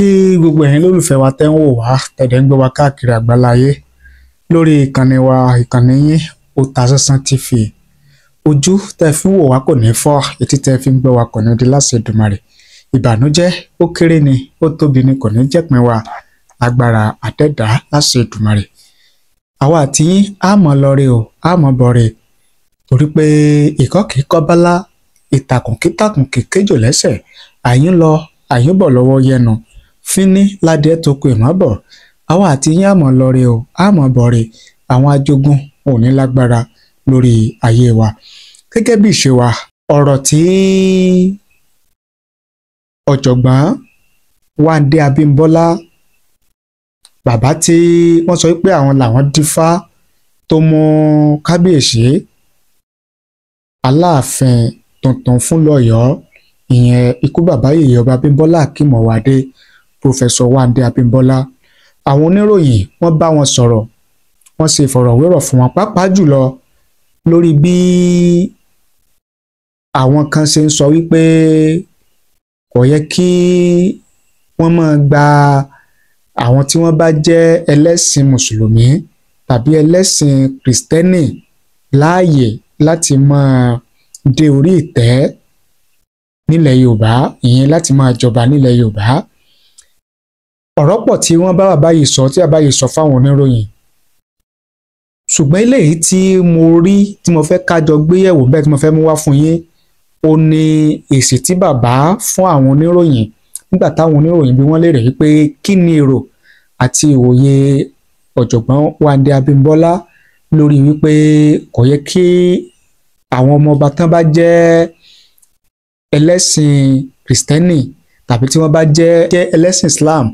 kí gbogbo ẹ̀yin lólùfẹ́ wa tẹ́ ń wò wá tẹ̀dẹ̀ ń gbé wa káàkiri àgbáláyé lórí ìkànnì wa ìkànnì yín Otasansan TV. Ojú tẹ́ fi ń wò wá kò ní fọ́, etí tẹ́ fi ń gbọ́ wa kò ní di láṣẹ Èdùmàrè. Ìbànújẹ́ ó kéré ni ó tóbi ni kò ní jẹ́pin wa, agbára àtẹ̀dá láṣẹ Èdùmàrè. Àwa àti yín á mọ̀ lọ́re o, á mọ̀ bọ̀re torí pé ìkọ́ kìí kọ́ bálá, ìtàkùn kí kéjò lẹ́sẹ̀, àyín lọ àyín bọ̀ lọ́wọ́ yẹnu, fínní ládìẹ tó kù ìmọ̀bọ̀. Àwa àti yín á mọ̀ lọ́re o, á mọ̀ bọ̀re, àwọn ajogun ò ní lágbára lórí ayé wa. Gẹ́gẹ́ bí ìṣe wa, ọ̀rọ̀ tí ọ̀jọ̀gbọ́n Wándé Abímbọ́lá, bàbá tí wọ́n sọ pé àwọn làwọn dífá tó mú kábíyèsí Aláàfin tuntun fún lọ́yọ̀ọ́, ìyẹn ikú bàbá yèyé ọba Abímbọ́lá Akeem Ọwádé, Professor Wándé Abímbọ́lá. Àwọn oníròyìn wọ́n bá wọn sọ̀rọ̀, wọ́n ṣe ìfọ̀rọ̀wérọ̀ fún wọn, pàápàá jùlọ lórí bí àwọn kan ṣe ń sọ wípé kò yẹ kí wọ́n máa gba àwọn tí wọ́n bá jẹ́ ẹlẹ́sìn mùsùlùmí tàbí ẹlẹ́sìn kìrìsìtẹ́nì láàyè láti máa dé orí ìtẹ́ nílẹ̀ Yorùbá, ìyẹn láti máa jọba nílẹ̀ Yorùbá. Ọ̀rọ̀ pọ̀ tí wọ́n bá bàbá yìí sọ, tí bàbá yìí sọ fáwọn oníròyìn, ṣùgbọ́n eléyìí tí mo rí tí mo fẹ́ kájọ gbéyẹ̀wò bẹ́ẹ̀ tí mo fẹ́ mú wá fún yín, ó ní èsì tí bàbá fún àwọn oníròyìn nígbà táwọn oníròyìn bí wọ́n lè rẹ̀ wípé kí ni èrò àti ìwòye ọ̀jọ̀gbọ́n Wándé Abímbọ́lá lórí wípé kò yẹ kí àwọn ọmọ ọba tán bá jẹ́ ẹlẹ́sìn kìrìsìtẹ́nì tàbí tí wọ́n bá jẹ́ ẹlẹ́sìn Islam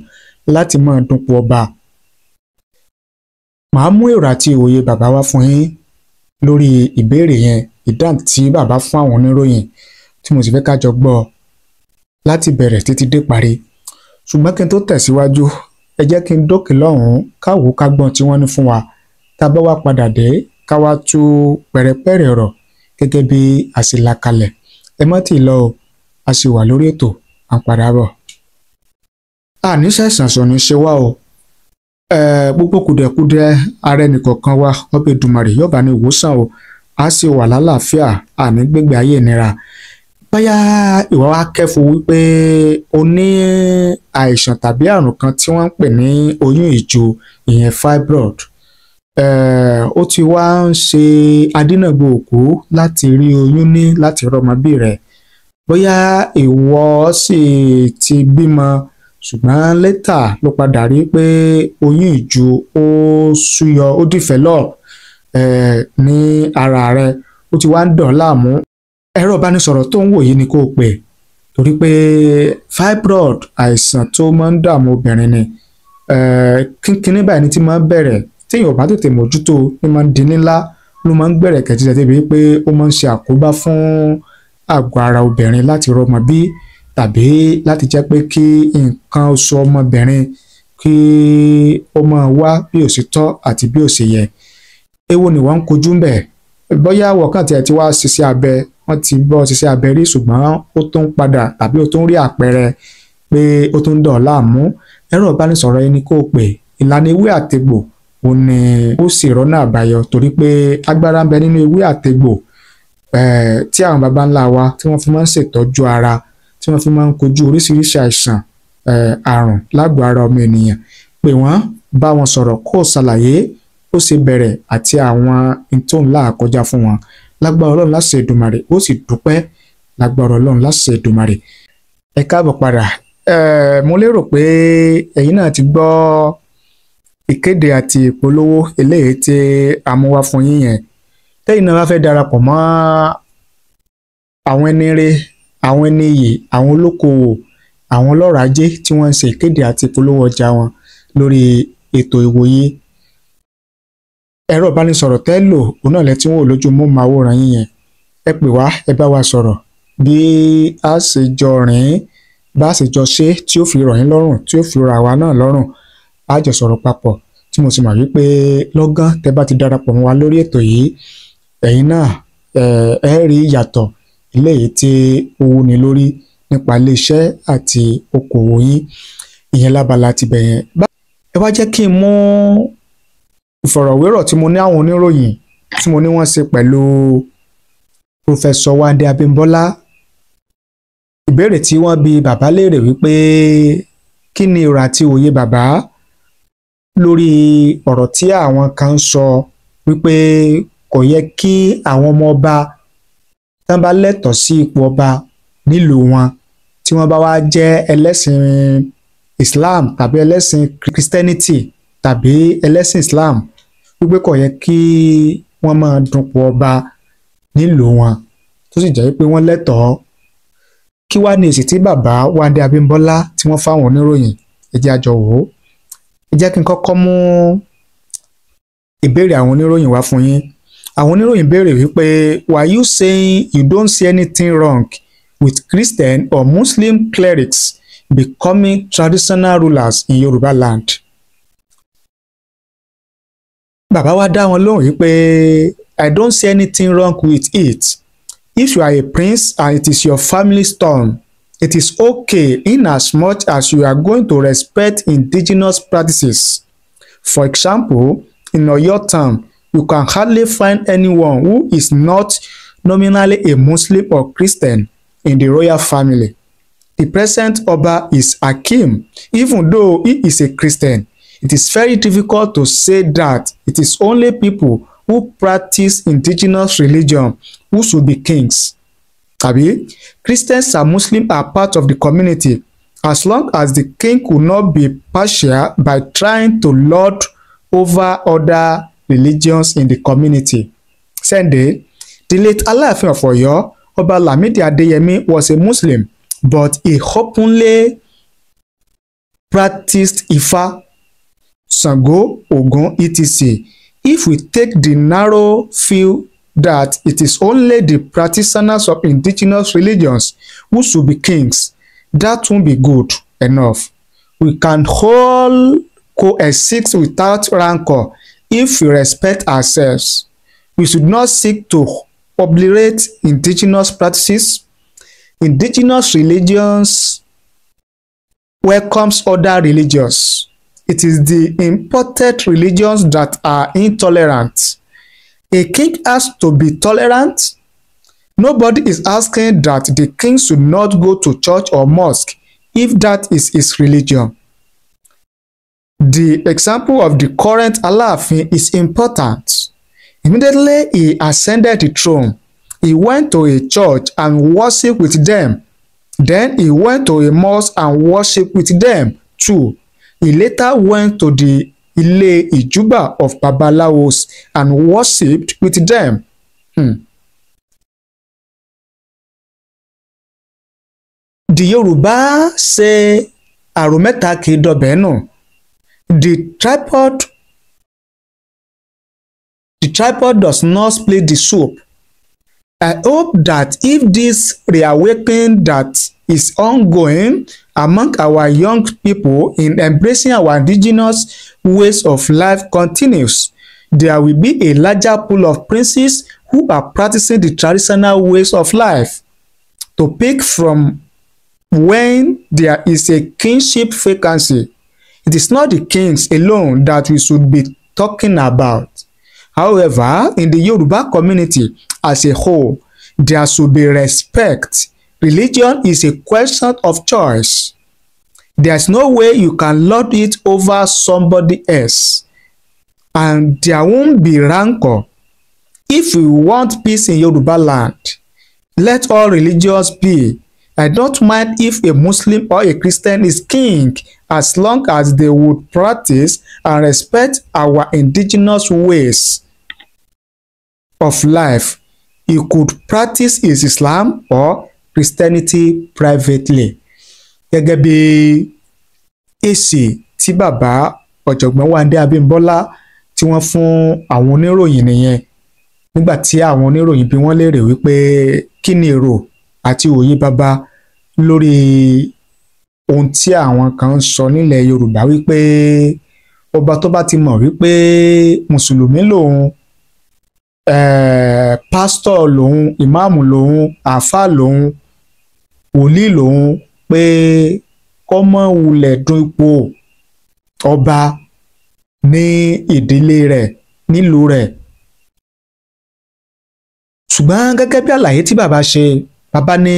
láti máa dúnpọ̀ ọba. Màá mú èrò àti ìwòye bàbá wá fún yín lórí ìbéèrè yẹn, ìdáhùn tí bàbá fún àwọn oníròyìn tí mo sì fẹ́ kájọ gbọ́ láti bẹ̀rẹ̀ títí dé parí. Ṣùgbọ́n kí n tó tẹ̀síwájú, ẹ jẹ́ kí n dókè lọ́hùn-ún káwò kágbọ́n tí wọ́n ní fún wa, tá a bá wá padà dé ká wá tú pẹ̀rẹ̀pẹ̀rẹ̀ ọ̀rọ̀ gẹ́gẹ́ bí a sì là kalẹ̀. Ẹ má tì lọ o, a sì wà lórí ètò, à ń padà bọ̀. Àní ṣàìsàn sọ ní ṣe wá o, gbogbo kùdẹ̀kùdẹ̀ ara ẹnìkọ̀ọ̀kan wa ọbẹ̀ Èdùmàrè yóò bá ní ìwòsàn o, a sì wà lálàáfíà, àní gbégbé ayé ìnira. Bóyá ìwọ wá kẹ́fù wípé o ní àìsàn tàbí àrùn kan tí wọ́n ń pè ní oyún ìju, ìyẹn fibroid, ó ti wá ń ṣe adínàgbò òkú láti rí oyún ní láti rọ́mọ bí rẹ̀. Bóyá ìwọ sì ti bímọ ṣùgbọ́n létà ló padà rí pé oyún ìju ó súyọ, ó develop ní ara rẹ̀, ó ti wá ń dọ̀ láàmú. Ẹ̀rọ ìbánisọ̀rọ̀ tó ń wò yìí ni kó o pè, torí pé fibroid àìsàn tó máa ń dààmú obìnrin ni. Kínkínní báyìí ni tí máa ń bẹ̀rẹ̀, téèyàn bá tètè mójútó ní máa ń di ńlá, ló máa ń gbẹ̀rẹ̀ kẹ̀tìtẹ̀ débi pé ó máa ń ṣe àkóbá fún àgọ́ ara obìnrin láti rọ́mọ bí, tàbí láti jẹ́ pé kí nǹkan oṣù ọmọbìnrin kí ó máa wá bí ó sì tọ́ àti bí ó sì yẹ. Èwo ni wọ́n ń kojú ń bẹ̀? Bóyá wọ̀kàn tí ẹ ti wá ṣiṣẹ́ abẹ, wọ́n ti bọ́ ṣiṣẹ́ abẹ rí ṣùgbọ́n ó tún padà tàbí ó tún rí àpẹẹrẹ pé ó tún dọ̀ láàmú. Ẹ̀rọ ìbánisọ̀rọ̀ ẹni kó o pè, ìlànà ewé àtegbò ó ní ó sì rọ́nà àbáyọ, torí pé agbára ń bẹ nínú ewé àtegbò tí àwọn baba ńlá wa tí wọ́n fi máa ń ṣètọ́jú ara, tí wọ́n fi máa ń kojú oríṣiríṣi àìsàn àrùn lágọ̀ọ́ ara ọmọ ènìyàn. Pè wọ́n, bá wọn sọ̀rọ̀ kó o ṣàlàyé ó ṣe bẹ̀rẹ̀ àti àwọn tó ń là kọjá fún wọn. Lágbára Ọlọ́run láṣẹ Èdùmàrè, ó sì dúpẹ́ lágbára Ọlọ́run láṣẹ Èdùmàrè. Ẹ káàbọ̀ padà. Mo lérò pé ẹ̀yin náà ti gbọ́ ìkéde àti ìpolówó eléyìí tí a mú wá fún yín yẹn. Tẹ́yin náà bá fẹ́ darapọ̀ mọ́ àwọn ẹni rere, àwọn ẹni iyì, àwọn olókoòwò, àwọn ọlọ́rọ̀ ajé tí wọ́n ń ṣe ìkéde àti ìpolówó ọjà wọn lórí ètò ìwòye, ẹ̀rọ ìbánisọ̀rọ̀ tẹ́ lò òun náà lẹ́tí wọ́n lójú móhùnmáwòrán yín yẹn. Ẹ pè wá, ẹ bá wa sọ̀rọ̀ bí a ṣe jọ rìn, bá a ṣe jọ ṣe tí ó fi rọ̀ yín lọ́rùn, tí ó fi rọ̀ àwa náà lọ́rùn. A jọ sọ̀rọ̀ papọ̀, tí mo sì mọ̀ wípé lọ́gán tẹ́ bá ti darapọ̀ mọ́ wa lórí ètò yìí, ẹ̀yin náà ẹ rí ìyàtọ̀ eléyìí tí ó wúni lórí nípa iléeṣẹ́ àti okòwò yín. ìyẹn lábala tibẹ̀ yẹn. Ẹ wá jẹ́ kí n mú ìfọ̀rọ̀wérọ̀ tí mo ní àwọn oníròyìn tí mo ní wọ́n ṣe pẹ̀lú Professor Wande Abímbọ́lá. Ìbéèrè tí wọ́n bi bàbá léèrè wípé kí ni èrò àti òye bàbá lórí ọ̀rọ̀ tí àwọn kan ń sọ wípé kò yẹ kí àwọn ọmọ ọba tán bá lẹ́tọ̀ọ́ sí ipò ọba nílùú wọn tí wọ́n bá wá jẹ́ ẹlẹ́sìn Islam tàbí ẹlẹ́sìn Christianity tàbí ẹlẹ́sìn Islam wípé kò yẹ kí wọ́n máa dupò ọba nílùú wọn tó sì jẹ́ pé wọ́n lẹ́tọ̀ọ́. Kí wá ní èsì tí bàbá Wande Abímbọ́lá tí wọ́n fáwọn oníròyìn? Ẹ jẹ́ a jọ wò ó. Ẹ jẹ́ kí n kọ́kọ́ mú ìbéèrè àwọn oníròyìn wá fún yín. Àwọn oníròyìn béèrè wípé were you saying you don't see anything wrong with Christian or Muslim clerics becoming traditional rulers in Yoruba land? Bàbá wa dá wọn lóhùn wípé I don't see anything wrong with it. If you are a prince and it is your family's turn, it is okay in as much as you are going to respect indigenous practices. For example, in Oyo town, you can hardly find anyone who is not nominally a Muslim or Christian in the royal family. The present Oba is Hakeem, even though he is a Christian. It is very difficult to say that it is only people who practice indigenous religion who should be kings. Abi, Christians and Muslims are part of the community as long as the king could not be partial by trying to lord over other religions in the community. Sunday, the late Aláàfin of Ọ̀yọ́, Ọba Lamidi Adeyemi, was a Muslim, but he openly practiced Ifá, Ṣàngó, Ògún, etc. If we take the narrow view that it is only the practitioners of indigenous religions who should be kings, that won't be good enough. We can all coexist without rancor if we respect ourselves. We should not seek to obliterate indigenous practices. Indigenous religions welcomes other religions. It is the imported religions that are intolerant. A king has to be tolerant. Nobody is asking that the king should not go to church or mosque if that is his religion. The example of the current Aláàfin is important. Immediately he ascended the throne, he went to a church and worshiped with them. Then he went to a mosque and worshiped with them too. He later went to the Ilé Ìjúbà of Babalawos and worshipped with them. The Yoruba say àrò mẹ́ta kì í dọbẹ̀ nù. The tripod does not split the soup. I hope that if this reawakening that is ongoing among our young people in embracing our indigenous ways of life continues, there will be a larger pool of princes who are practicing the traditional ways of life. To pick from when there is a kingship vacancy, it is not the kings alone that we should be talking about. However, in the Yoruba community as a whole, there should be respect. Religion is a question of choice. There's no way you can lord it over somebody else, and there won't be rancor. If we want peace in Yoruba land, let all religions be. I don't mind if a Muslim or a Christian is king, as long as they would practice and respect our indigenous ways of life. He could practice his Islam or Christianity privately. Gẹ́gẹ́ bí èsì tí bàbá ọ̀jọ̀gbọ́n Wande Abímbọ́lá tí wọ́n fún àwọn oníròyìn nìyẹn nígbà tí àwọn oníròyìn bi wọ́n léèrè wípé kí ni èrò àti òye bàbá lórí ohun tí àwọn kan ń sọ nílẹ̀ Yorùbá wípé ọba tó bá ti mọ̀ wípé mùsùlùmí lòun, pásítọ̀ lòun, ìmáàmù lòun, àáfàá lòun, wòlíì lòun, pé kó má wulẹ̀ dun ipò ọba ní ìdílé rẹ̀ nílùú rẹ̀. Ṣùgbọ́n gẹ́gẹ́ bí àlàyé tí bàbá ṣe, bàbá ní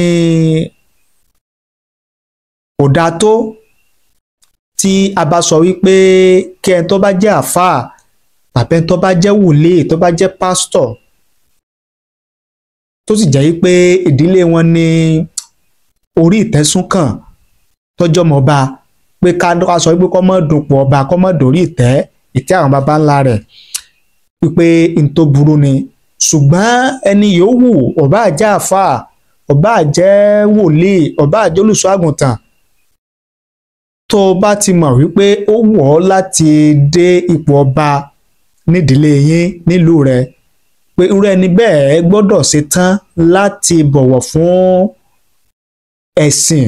kò dáa tó tí a bá sọ wípé kí ẹni tó bá jẹ́ àfáà tàbí ẹni tó bá jẹ́ wòlíì tó bá jẹ́ pásítọ̀ tó sì jẹ́ wípé ìdílé wọn ní orí ìtẹ́sùn kan tọ́jọ́ mọ́ ọba, pé ká sọ wípé kó má dùnpọ̀ ọba, kó má dórí ìtẹ́ àwọn baba ńlá rẹ̀, wípé n tó burú ni. Ṣùgbọ́n ẹni yòówù, ó bá jẹ́ àfáà, ó bá jẹ́ wòlíì, ó bá jẹ́ olùṣọ́ àgùntàn, tó bá ti mọ̀ wípé ó wọ̀ ọ́ láti dé ipò ọba nídìílé yín nílùú rẹ̀, pé irú ẹni bẹ́ẹ̀ gbọ́dọ̀ ṣetán láti bọ̀wọ̀ fún ẹ̀sìn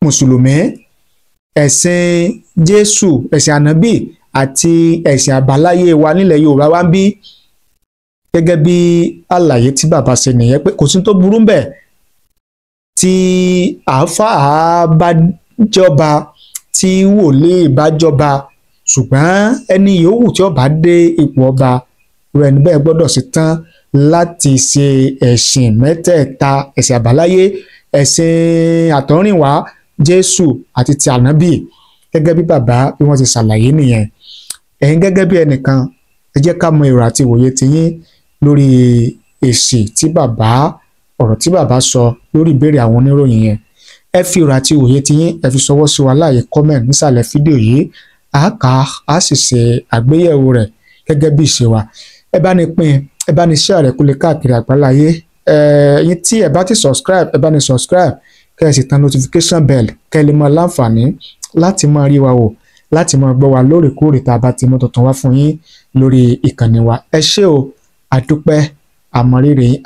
mùsùlùmí, ẹ̀sìn Jésù, ẹ̀sìn ànábì àti ẹ̀sìn àbáláyé wa nílẹ̀ Yorùbá wa ń bí. Gẹ́gẹ́ bí àlàyé tí bàbá ṣe nìyẹn, pé kò sí tó burú bẹ́ẹ̀ tí àáfàá bá jọba, tí wòlíì bá jọba, ṣùgbọ́n ẹni yòówù tí ó bá dé ipò ọba, rẹ̀ níbẹ̀ gbọ́dọ̀ ṣetán láti ṣe ẹ̀sìn mẹ́tẹ̀ẹ̀ta, ẹ̀sìn àbáláyé, ẹ̀sìn àtọ́rìnwá Jésù àti ti ànábì, gẹ́gẹ́ bí bàbá bí wọ́n ti ṣàlàyé nìyẹn. Ẹ̀yin gẹ́gẹ́ bí ẹnìkan, ẹ jẹ́ ká mọ èrò àti ìwòye tiyín lórí èsì tí bàbá, ọ̀rọ̀ tí bàbá sọ lórí ìbéèrè àwọn oníròyìn yẹn. Ẹ fi èrò àti ìwòye tiyín, ẹ fi ṣọwọ́ sí wa láàyè comment nísàlẹ̀ fídíò yìí. A kà á sì ṣe àgbéyẹ̀wò rẹ̀ gẹ́gẹ́ bí ìṣe wa. Ẹ bá ní pín, ẹ bá ní share rẹ̀ kó lè káàkiri àgbáláyé. Ẹ̀yin tí ẹ bá ti subscribe, ẹ bá ní subscribe, kẹ́ ẹ sì tan notification bell, kẹ́ ẹ lè máa láǹfààní láti máa rí wa wò, láti máa gbọ́ wa lóòrèkóòrè tá a bá ti mú tuntun wá fún yín lórí ìkànnì wa. Ẹ ṣé o, àdúpẹ́, àmọ̀rírì yín.